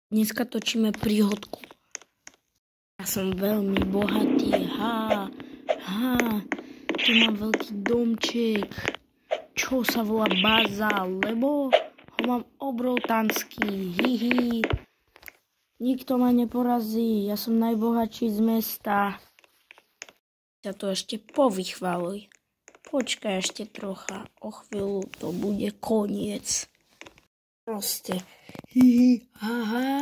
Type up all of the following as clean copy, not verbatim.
Dneska točíme príhodku. Ja som veľmi bohatý, tu mám veľký domček, čo sa volá baza, lebo ho mám obrovtanský, hihi. Nikto ma neporazí, ja som najbohatší z mesta. Ja to ešte povychvaluj. Počkaj ešte trocha, o chvíľu to bude koniec. Proste, hihi, ha.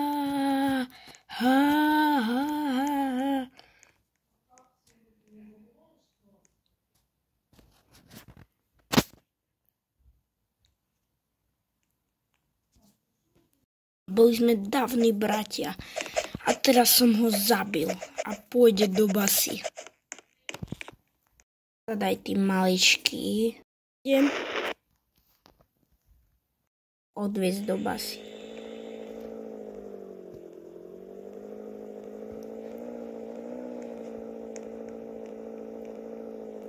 Boli sme dávni bratia a teraz som ho zabil a pôjde do basy. Zadaj ty maličký. Idem odviezť do basy.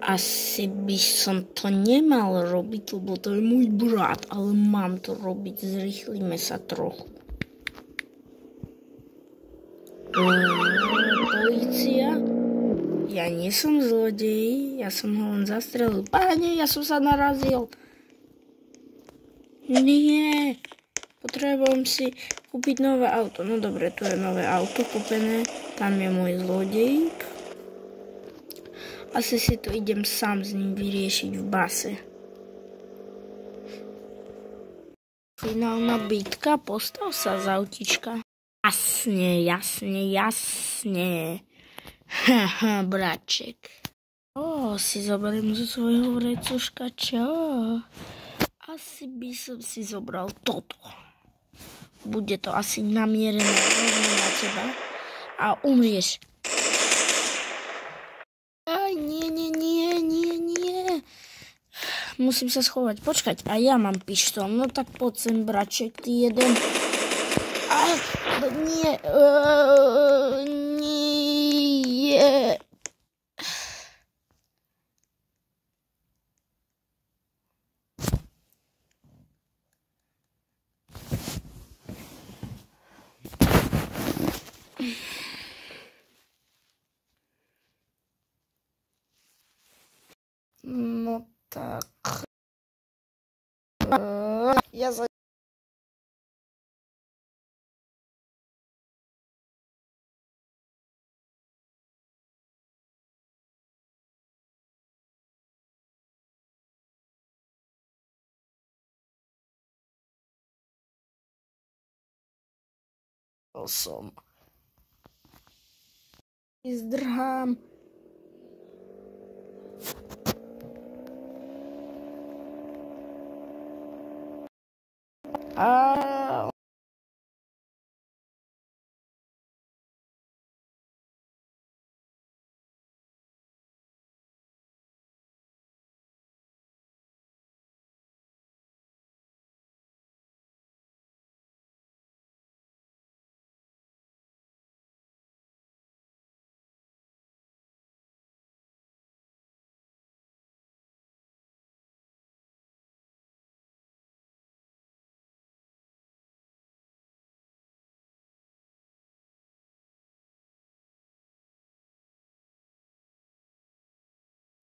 Asi by som to nemal robiť, lebo to je môj brat, ale mám to robiť. Zrýchlime sa trochu. Polícia? Ja nie som zlodej, ja som ho len zastrelil. Páne, ja som sa narazil. Nie, potrebujem si kúpiť nové auto. No dobre, tu je nové auto kúpené, tam je môj zlodejík. Asi si to idem sám s ním vyriešiť v base. Finálna bitka, postav sa z autička. Jasne. Haha, braček. Si zoberiem zo svojho vrecuška, čo? Asi by som si zobral toto. Bude to asi namierené rovno na teba a umrieš. Aj, nie. Musím sa schovať. Počkať, a ja mám pištol. No tak poď sem, braček, ty jeden. Nie. No tak. Ja sa... som. Zdrhám.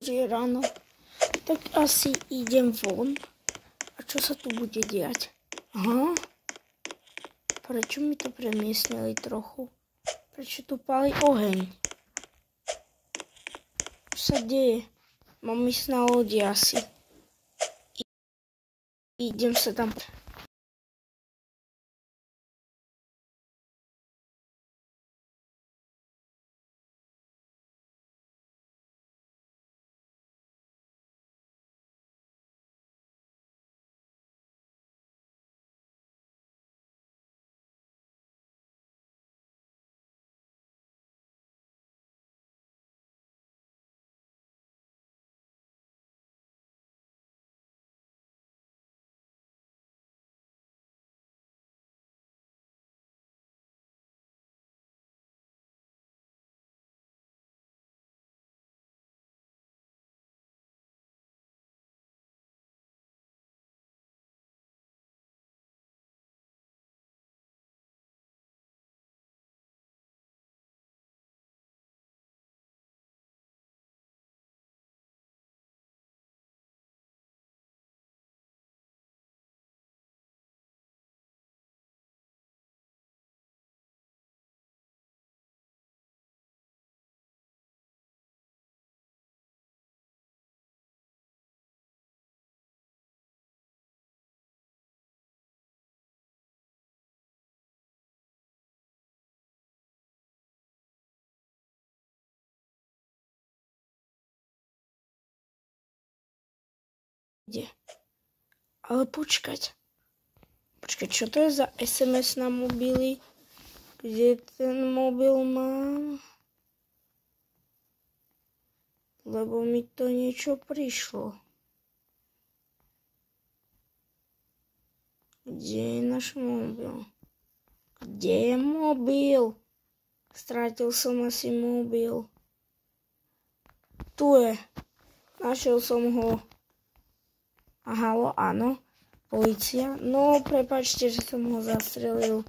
Je ráno, tak asi idem von. A čo sa tu bude diať? Aha. Prečo mi to premiestnili trochu? Prečo tu páli oheň? Čo sa deje? Mám ísť na lodi asi. Idem sa tam... Ide. Ale počkať. Počkať, čo to je za SMS na mobily? Kde ten mobil mám? Lebo mi to niečo prišlo. Kde je náš mobil? Kde je mobil? Strátil som asi mobil. Tu je. Našiel som ho. A halo, áno. Polícia. No, prepáčte, že som ho zastrelil.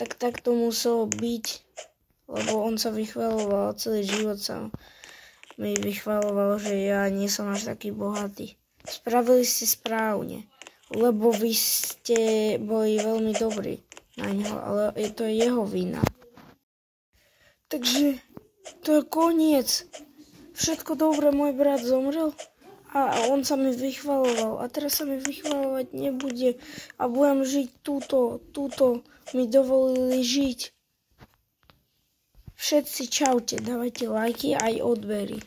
Tak to muselo byť. Lebo on sa vychvaľoval. Celý život sa mi vychvaľoval, že ja nie som až taký bohatý. Spravili ste správne. Lebo vy ste boli veľmi dobrí na ňo, ale to je jeho vina. Takže to je koniec. Všetko dobre, môj brat zomrel a on sa mi vychvaľoval. A teraz sa mi vychvaľovať nebude a budem žiť túto mi dovolili žiť. Všetci čaute, dávajte lajky aj odbery.